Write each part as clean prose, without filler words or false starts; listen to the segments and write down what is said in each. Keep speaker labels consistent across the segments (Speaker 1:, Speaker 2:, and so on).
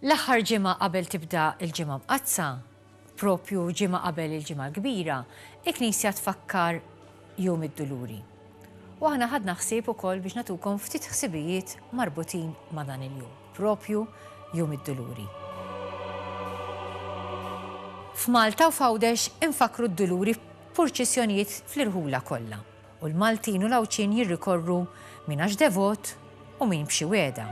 Speaker 1: L-aħħar ġimgħa qabel tibda l-ġimgħa mqazza, propju ġimgħa qabel il-ġimgħa kbira, il-Knisja tfakkar Jum id-Duluri. U aħna ħadna ħsieb ukoll biex nagħtukom ftit ħsibijiet marbutin ma' dan il-jum, propju Jum id-Duluri. F'Malta u f'Għawdex infakru d-duluri f'purċissjonijiet fl-irħula kollha. U l-Maltin u l-Awċin jirrikorru min għax devot u min b'xi wiegħda.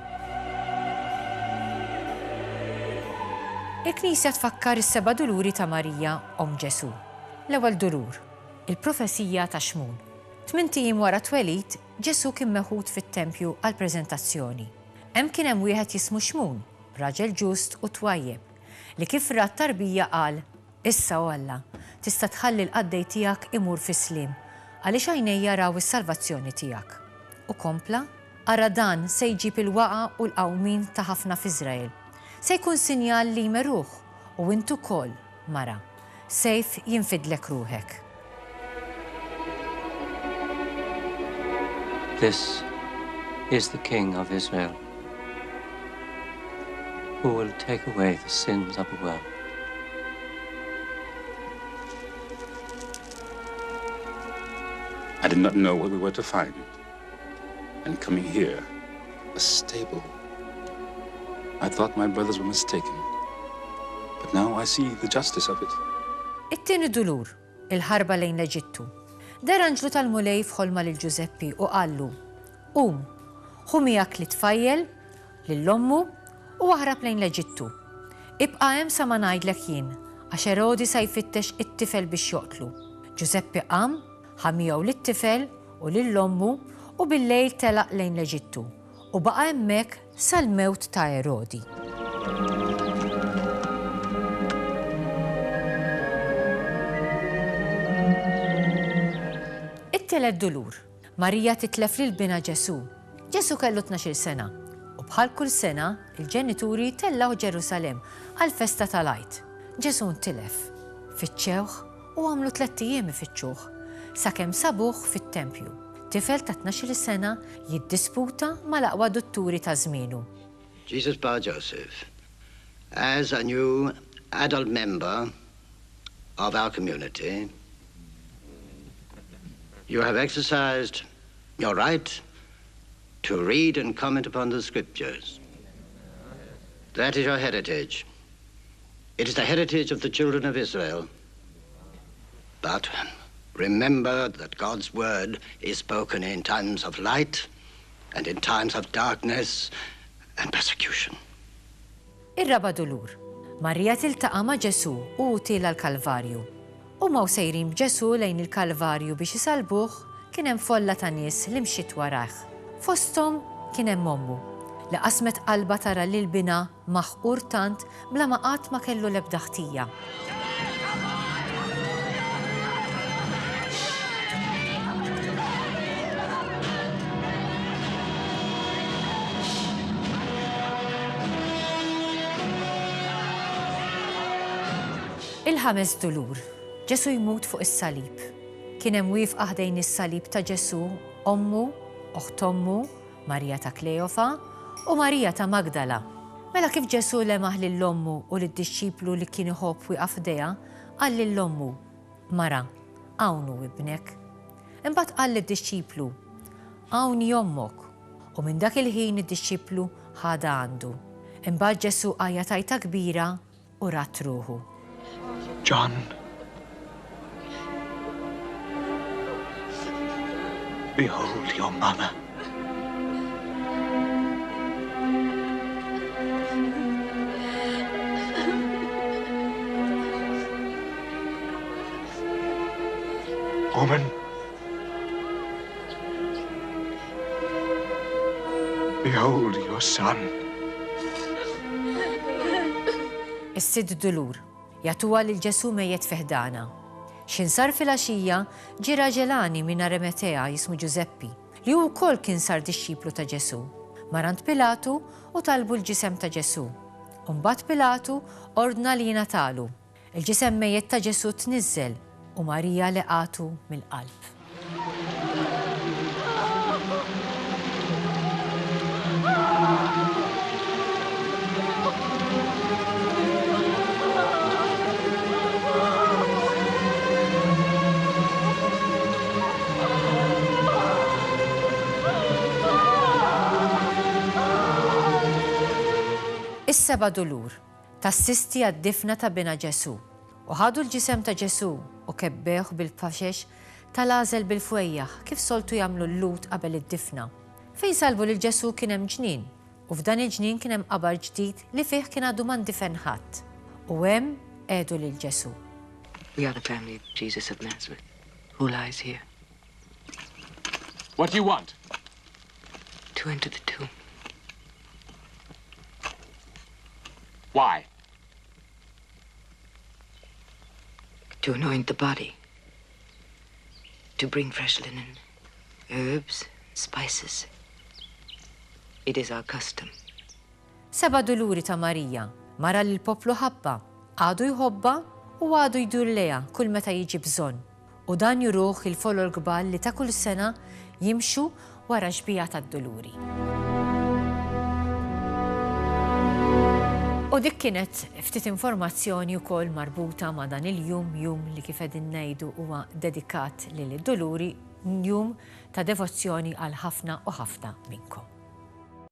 Speaker 1: Il-Knisja tfakkar is-seba' duluri ta' Marija Omm Ġesu. L-ewwel dulur, il-profesija ta' Xmun. 8 ijiem wara twelid, Ġesu kien meħud fit-tempju għal preżentazzjoni. Kien hemm wieħed jismu Xmun, raġel ġust u twajjeb, li kif rat tarbija qal: Issa Alla, tista' tħalli l-qaddej tiegħek imur fis-sliem, għaliex għajnejja raw is-salvazzjoni tiegħek. U kompla, ara dan se jġib il-waqa' u l-qawmin ta' ħafna f'Iżrael. Se jkun sinjal li jmeruh u intu wkoll, mara, sejf jinfidlek ruħek.
Speaker 2: This is the King of Israel, who will take away the sins of the world.
Speaker 3: I did not know what we were to find. And coming here, a stable, I thought my brothers were mistaken. But now I see the justice of it.
Speaker 1: It-tieni dulur, il-ħarba lejn l-Eġittu. Dar anġlu tal-mulej f'ħolma lil Ġuseppi u qallu: ħu miegħek li tfajjel lill-ommu u aħrab lejn l-Eġittu. Ibqa' hemm sa ma ngħidlek jien, għax Erodi se jfittex it-tifel biex joqtlu. Ġuseppi qam, ħamiegħu lit-tifel u lill-ommu u bil-lejl telaq lejn l-Eġittu u baqa' hemmhekk sal-mewt ta' Erodi. It-telet dulur, Marija titlef lil bina Ġesu. Ġesu kellu 12 sena u bħal kull sena il-ġenituri tellaw Ġerusalemm għal festa tal-Għid. Ġesu ntilef, fittxewh u għamlu 3 ijiem ifittxuh sakemm sabuh fit-tempju. Tifel ta' 12 sena jiddisputa mal-aqwa dutturi ta' żmienu.
Speaker 4: Jesus Bar Joseph, as a new adult member of our community, you have exercised your right to read and comment upon the scriptures. That is your heritage. It is the heritage of the children of Israel. But remember that God's word is spoken in times of light and in times of darkness and persecution.
Speaker 1: Ir-raba dulur, Marija tiltaqa' ma' Ġesu u tila l-Kalvarju. U ma' sejrin b'Ġesu lejn il-Kalvarju biex isalbuh kien hemm folla ta' nies li mxiet warah. Fosthom kien hemm ommu li qasmet qalba tara lil bina maħqur tant bla ma qatt ma kellu l-ebda ħtija. Il-5 dulur, Ġesu jmut fuq is-salib. Kien hemm wieqfa ħdejn is-salib ta' Ġesu, ommu, oħt ommu, Marija ta' Kleofa u Marija ta' Magdala. Mela kif Ġesu lemaħ lill-ommu u lid-dixxiplu li kien iħobb wieqaf f'dejha, qal lill-ommu: Mara, hawn hu ibnek. Imbagħad qal lid-dixxiplu: Hawnhi ommok. U minn dak il-ħin id-dixxiplu ħada għandu. Imbagħad Ġesu qajja tajta kbira u rat ruħu.
Speaker 5: John, behold your mother. Woman, behold your son.
Speaker 1: Is-6 dulur, jagħtuha lil Ġesu mejjed fi ħdana. X'insar fil-għaxija ġie raġelani minn Arimatea jismu Ġuseppi, li hu wkoll kien sar dixxiplu ta' Ġesu. Marant Pilatu u talbu l-ġisem ta' Ġesu. U mbagħad Pilatu ordna li jingħatalu. Il-ġisem mejjed ta' Ġesu tniżżel u Marija leqatu mill-qalb. Is-7 dulur tassisti għad-difna ta' bina Ġesu u ħadu l-ġisem ta' Ġesu u kebbeħ bil-paxex tal-għażel bil-fwejjaħ kif soltu jagħmlu l-lut qabel id-difna. Fejn salbu lil Ġesu kien hemm ġnien u f'dan il-ġnien kien hemm qabar ġdid li fih kien għadu m'ndifen ħadd u hemm għedu lil Ġesu.
Speaker 6: We are the family of Jesus of Nazareth, who lies here.
Speaker 7: What do you want?
Speaker 6: To enter the tomb.
Speaker 7: Why?
Speaker 6: To anoint the body. To bring fresh linen, herbs, spices. It is our custom.
Speaker 1: 7 duluri ta' Marija, mara li l-poplu ħabba, għadu jħobba u għadu jdur leja kull meta jiġi bżonn. U dan juruħ il-folor gbal li ta' kull sena jimxu wara ġbija tad-duluri. U dik kienet ftit informazzjoni wkoll marbuta ma' dan il-jum li kif qegħdin ngħidu huwa dedikat lil duluri, jum ta' devozzjoni għal ħafna u ħafna minnkom.